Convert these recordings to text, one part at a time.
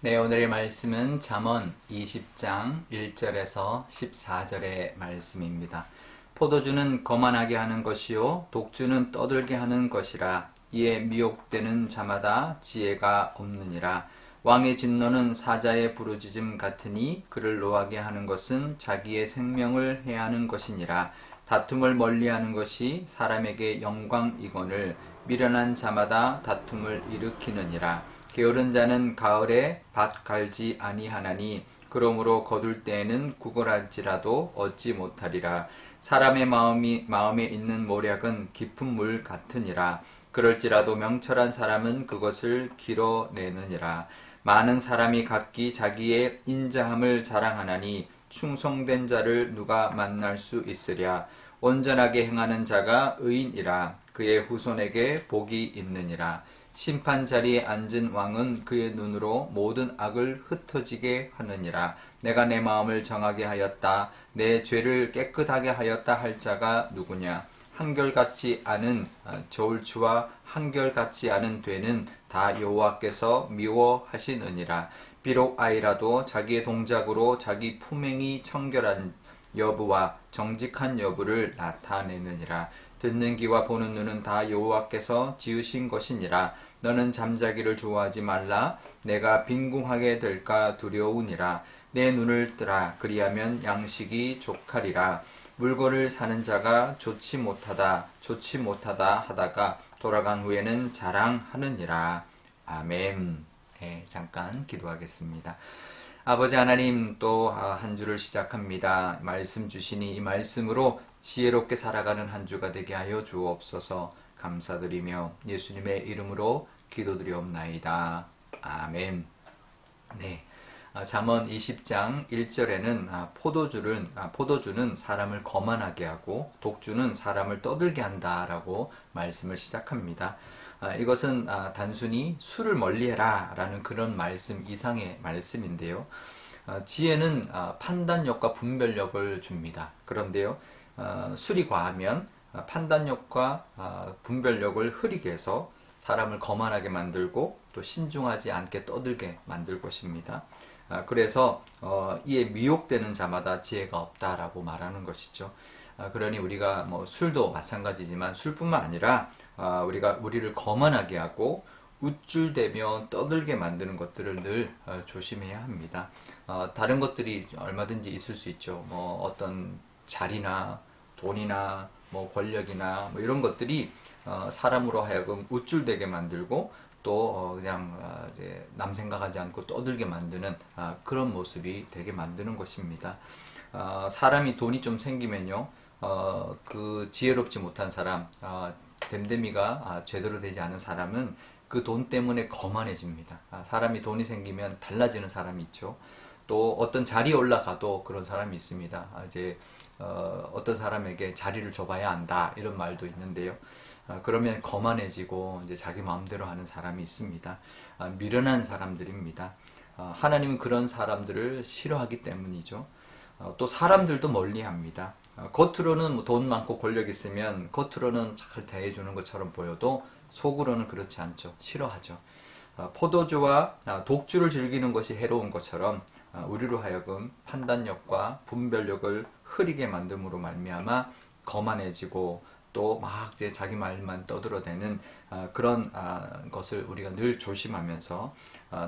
네, 오늘의 말씀은 잠언 20장 1절에서 14절의 말씀입니다. 포도주는 거만하게 하는 것이요 독주는 떠들게 하는 것이라. 이에 미혹되는 자마다 지혜가 없느니라. 왕의 진노는 사자의 부르짖음 같으니 그를 노하게 하는 것은 자기의 생명을 해하는 것이니라. 다툼을 멀리하는 것이 사람에게 영광이거늘 미련한 자마다 다툼을 일으키느니라. 게으른 자는 가을에 밭 갈지 아니하나니 그러므로 거둘 때에는 구걸할지라도 얻지 못하리라. 사람의 마음에 있는 모략은 깊은 물 같으니라. 그럴지라도 명철한 사람은 그것을 길어내느니라. 많은 사람이 각기 자기의 인자함을 자랑하나니 충성된 자를 누가 만날 수 있으랴. 온전하게 행하는 자가 의인이라. 그의 후손에게 복이 있느니라. 심판 자리에 앉은 왕은 그의 눈으로 모든 악을 흩어지게 하느니라. 내가 내 마음을 정하게 하였다. 내 죄를 깨끗하게 하였다 할 자가 누구냐. 한결같지 않은 저울추와 한결같지 않은 되는 다 여호와께서 미워하시느니라. 비록 아이라도 자기의 동작으로 자기 품행이 청결한 여부와 정직한 여부를 나타내느니라. 듣는 귀와 보는 눈은 다 여호와께서 지으신 것이니라. 너는 잠자기를 좋아하지 말라. 내가 빈궁하게 될까 두려우니라. 내 눈을 뜨라. 그리하면 양식이 족하리라. 물건을 사는 자가 좋지 못하다 하다가 돌아간 후에는 자랑하느니라. 아멘. 네, 잠깐 기도하겠습니다. 아버지 하나님, 또 한 주를 시작합니다. 말씀 주시니 이 말씀으로 지혜롭게 살아가는 한 주가 되게 하여 주옵소서. 감사드리며 예수님의 이름으로 기도드리옵나이다. 아멘. 네. 잠언 20장 1절에는 포도주는 사람을 거만하게 하고 독주는 사람을 떠들게 한다라고 말씀을 시작합니다. 이것은 단순히 술을 멀리해라 라는 그런 말씀 이상의 말씀인데요. 지혜는 판단력과 분별력을 줍니다. 그런데요, 술이 과하면 판단력과 분별력을 흐리게 해서 사람을 거만하게 만들고 또 신중하지 않게 떠들게 만들 것입니다. 그래서 이에 미혹되는 자마다 지혜가 없다라고 말하는 것이죠. 그러니 우리가 술도 마찬가지지만 술뿐만 아니라 우리를 거만하게 하고 우쭐대며 떠들게 만드는 것들을 늘 조심해야 합니다. 다른 것들이 얼마든지 있을 수 있죠. 어떤 자리나 돈이나 권력이나 이런 것들이 사람으로 하여금 우쭐대게 만들고 또 그냥 이제 남 생각하지 않고 떠들게 만드는 그런 모습이 되게 만드는 것입니다. 사람이 돈이 좀 생기면요, 그 지혜롭지 못한 사람, 됨됨이가 제대로 되지 않은 사람은 그 돈 때문에 거만해집니다. 사람이 돈이 생기면 달라지는 사람이 있죠. 또 어떤 자리에 올라가도 그런 사람이 있습니다. 이제 어떤 사람에게 자리를 줘봐야 한다 이런 말도 있는데요. 그러면 거만해지고 이제 자기 마음대로 하는 사람이 있습니다. 미련한 사람들입니다. 하나님은 그런 사람들을 싫어하기 때문이죠. 또 사람들도 멀리합니다. 겉으로는 돈 많고 권력 있으면 겉으로는 잘 대해주는 것처럼 보여도 속으로는 그렇지 않죠. 싫어하죠. 포도주와 독주를 즐기는 것이 해로운 것처럼 우리로 하여금 판단력과 분별력을 흐리게 만듦으로 말미암아 거만해지고 또 막 이제 자기 말만 떠들어대는 그런 것을 우리가 늘 조심하면서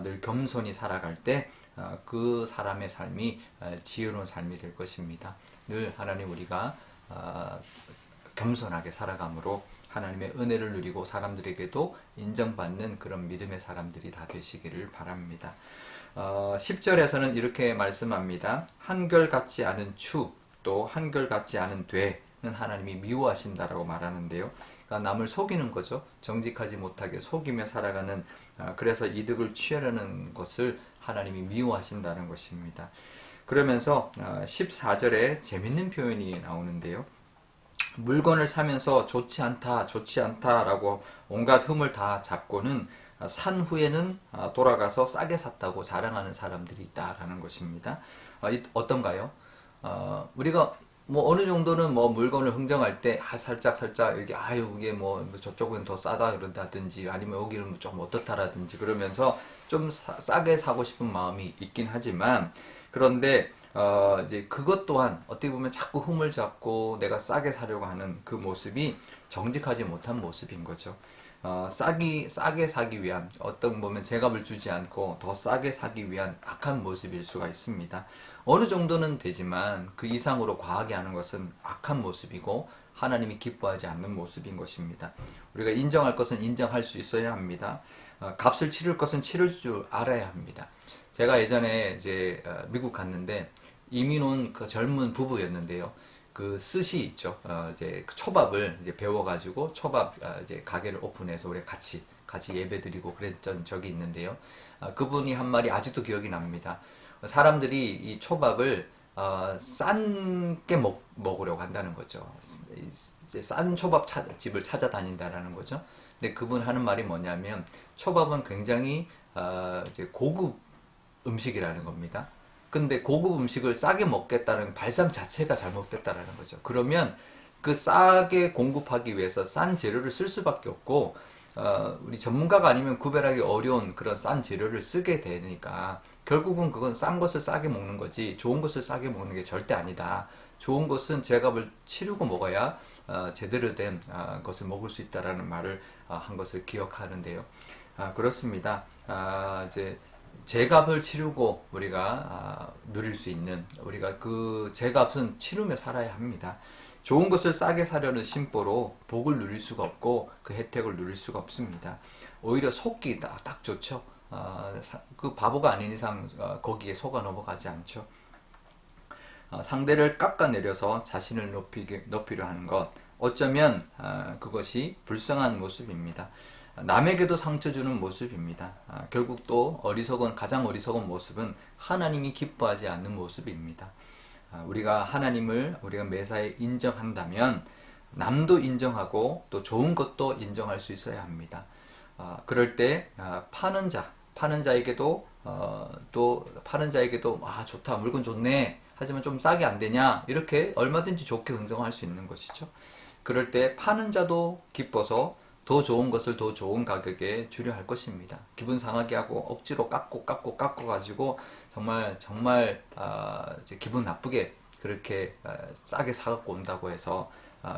늘 겸손히 살아갈 때 그 사람의 삶이 지혜로운 삶이 될 것입니다. 늘 하나님 우리가 겸손하게 살아감으로 하나님의 은혜를 누리고 사람들에게도 인정받는 그런 믿음의 사람들이 다 되시기를 바랍니다. 10절에서는 이렇게 말씀합니다. 한결같지 않은 추, 또 한결같지 않은 되는 하나님이 미워하신다라고 말하는데요. 그러니까 남을 속이는 거죠. 정직하지 못하게 속이며 살아가는, 그래서 이득을 취하려는 것을 하나님이 미워하신다는 것입니다. 그러면서 14절에 재밌는 표현이 나오는데요. 물건을 사면서 좋지 않다라고 온갖 흠을 다 잡고는 산 후에는 돌아가서 싸게 샀다고 자랑하는 사람들이 있다라는 것입니다. 어떤가요? 우리가 뭐 어느 정도는 뭐 물건을 흥정할 때 살짝 이게 아유 이게 뭐 저쪽은 더 싸다 그런다든지 아니면 여기는 좀 어떻다라든지 그러면서 좀 싸게 사고 싶은 마음이 있긴 하지만 그런데 이제 그것 또한 어떻게 보면 자꾸 흠을 잡고 내가 싸게 사려고 하는 그 모습이 정직하지 못한 모습인 거죠. 싸게 사기 위한 어떤 보면 제값을 주지 않고 더 싸게 사기 위한 악한 모습일 수가 있습니다. 어느 정도는 되지만 그 이상으로 과하게 하는 것은 악한 모습이고 하나님이 기뻐하지 않는 모습인 것입니다. 우리가 인정할 것은 인정할 수 있어야 합니다. 값을 치를 것은 치를 줄 알아야 합니다. 제가 예전에 이제 미국 갔는데 이민 온 그 젊은 부부였는데요. 그 스시 있죠. 이제 그 초밥을 이제 배워가지고 초밥 이제 가게를 오픈해서 우리 같이 예배드리고 그랬던 적이 있는데요. 그분이 한 말이 아직도 기억이 납니다. 사람들이 이 초밥을 싼 게 먹으려고 한다는 거죠. 이제 싼 초밥 집을 찾아다닌다라는 거죠. 근데 그분 하는 말이 뭐냐면 초밥은 굉장히 이제 고급 음식이라는 겁니다. 근데 고급 음식을 싸게 먹겠다는 발상 자체가 잘못됐다라는 거죠. 그러면 그 싸게 공급하기 위해서 싼 재료를 쓸 수밖에 없고 우리 전문가가 아니면 구별하기 어려운 그런 싼 재료를 쓰게 되니까 결국은 그건 싼 것을 싸게 먹는 거지 좋은 것을 싸게 먹는 게 절대 아니다. 좋은 것은 제값을 치르고 먹어야 제대로 된 것을 먹을 수 있다라는 말을 한 것을 기억하는데요. 그렇습니다. 이제 제값을 치르고 우리가 누릴 수 있는 우리가 그 제값은 치르며 살아야 합니다. 좋은 것을 싸게 사려는 심보로 복을 누릴 수가 없고 그 혜택을 누릴 수가 없습니다. 오히려 속기 딱 좋죠. 그 바보가 아닌 이상 거기에 속아 넘어가지 않죠. 상대를 깎아내려서 자신을 높이려 하는 것 어쩌면 그것이 불쌍한 모습입니다. 남에게도 상처 주는 모습입니다. 결국 또 가장 어리석은 모습은 하나님이 기뻐하지 않는 모습입니다. 우리가 하나님을 우리가 매사에 인정한다면 남도 인정하고 또 좋은 것도 인정할 수 있어야 합니다. 그럴 때 파는 자에게도 좋다 물건 좋네 하지만 좀 싸게 안 되냐 이렇게 얼마든지 좋게 흥정할 수 있는 것이죠. 그럴 때 파는 자도 기뻐서 더 좋은 것을 더 좋은 가격에 주려 할 것입니다. 기분 상하게 하고 억지로 깎고 가지고 정말 이제 기분 나쁘게 그렇게 싸게 사갖고 온다고 해서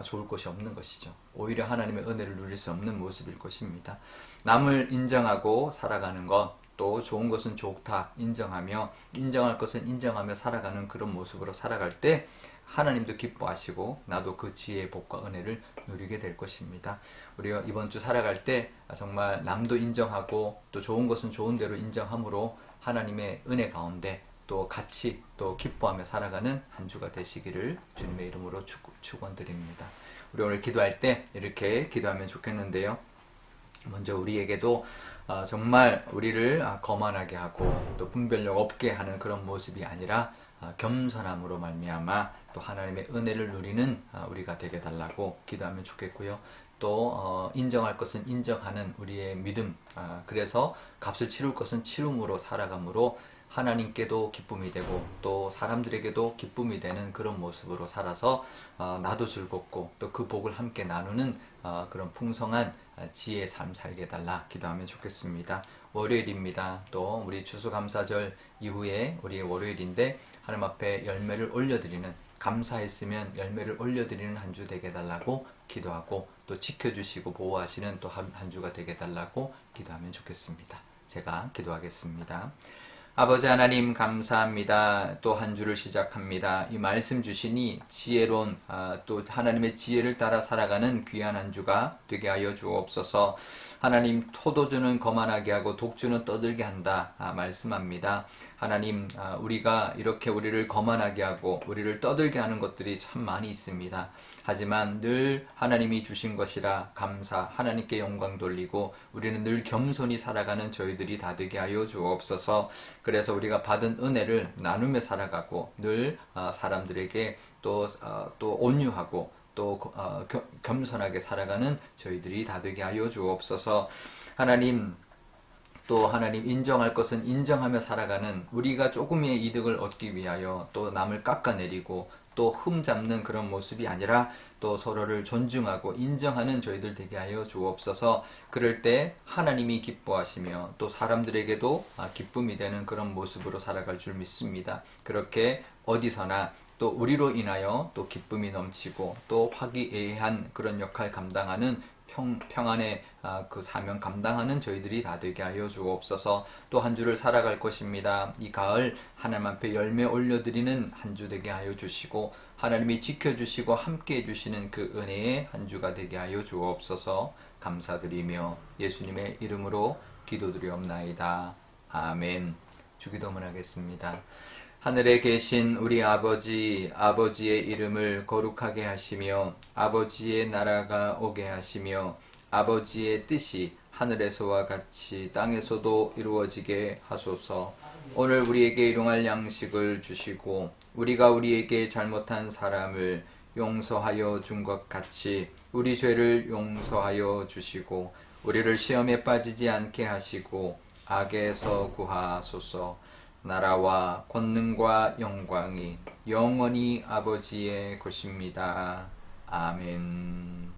좋을 것이 없는 것이죠. 오히려 하나님의 은혜를 누릴 수 없는 모습일 것입니다. 남을 인정하고 살아가는 것, 또 좋은 것은 좋다 인정하며 인정할 것은 인정하며 살아가는 그런 모습으로 살아갈 때 하나님도 기뻐하시고 나도 그 지혜의 복과 은혜를 누리게 될 것입니다. 우리가 이번 주 살아갈 때 정말 남도 인정하고 또 좋은 것은 좋은 대로 인정함으로 하나님의 은혜 가운데 또 같이 또 기뻐하며 살아가는 한 주가 되시기를 주님의 이름으로 축원드립니다. 우리 오늘 기도할 때 이렇게 기도하면 좋겠는데요. 먼저 우리에게도 정말 우리를 거만하게 하고 또 분별력 없게 하는 그런 모습이 아니라 겸손함으로 말미암아 또 하나님의 은혜를 누리는 우리가 되게 달라고 기도하면 좋겠고요. 또 인정할 것은 인정하는 우리의 믿음, 그래서 값을 치룰 것은 치름으로 살아감으로 하나님께도 기쁨이 되고 또 사람들에게도 기쁨이 되는 그런 모습으로 살아서 나도 즐겁고 또 그 복을 함께 나누는 그런 풍성한 지혜의 삶 살게 달라 기도하면 좋겠습니다. 월요일입니다. 또 우리 추수감사절 이후에 우리 월요일인데 하나님 앞에 열매를 올려드리는 감사했으면 열매를 올려드리는 한 주 되게 달라고 기도하고 또 지켜주시고 보호하시는 또 한 주가 되게 달라고 기도하면 좋겠습니다. 제가 기도하겠습니다. 아버지 하나님 감사합니다. 또 한 주를 시작합니다. 이 말씀 주시니 지혜로운 또 하나님의 지혜를 따라 살아가는 귀한 한 주가 되게 하여 주옵소서. 하나님 포도주는 거만하게 하고 독주는 떠들게 한다 말씀합니다. 하나님 우리가 이렇게 우리를 거만하게 하고 우리를 떠들게 하는 것들이 참 많이 있습니다. 하지만 늘 하나님이 주신 것이라 감사 하나님께 영광 돌리고 우리는 늘 겸손히 살아가는 저희들이 다 되게 하여 주옵소서. 그래서 우리가 받은 은혜를 나누며 살아가고 늘 사람들에게 또 온유하고 또 겸손하게 살아가는 저희들이 다 되게 하여 주옵소서. 하나님 또 하나님 인정할 것은 인정하며 살아가는 우리가 조금의 이득을 얻기 위하여 또 남을 깎아내리고 또 흠잡는 그런 모습이 아니라 또 서로를 존중하고 인정하는 저희들 되게 하여 주옵소서. 그럴 때 하나님이 기뻐하시며 또 사람들에게도 기쁨이 되는 그런 모습으로 살아갈 줄 믿습니다. 그렇게 어디서나 또 우리로 인하여 또 기쁨이 넘치고 또 화기애애한 그런 역할 감당하는 평안의 그 사명 감당하는 저희들이 다 되게 하여 주옵소서. 또 한 주를 살아갈 것입니다. 이 가을 하나님 앞에 열매 올려드리는 한 주 되게 하여 주시고 하나님이 지켜주시고 함께 해주시는 그 은혜의 한 주가 되게 하여 주옵소서. 감사드리며 예수님의 이름으로 기도드리옵나이다. 아멘. 주기도문 하겠습니다. 하늘에 계신 우리 아버지, 아버지의 이름을 거룩하게 하시며 아버지의 나라가 오게 하시며 아버지의 뜻이 하늘에서와 같이 땅에서도 이루어지게 하소서. 오늘 우리에게 일용할 양식을 주시고 우리가 우리에게 잘못한 사람을 용서하여 준 것 같이 우리 죄를 용서하여 주시고 우리를 시험에 빠지지 않게 하시고 악에서 구하소서. 나라와 권능과 영광이 영원히 아버지의 것입니다. 아멘.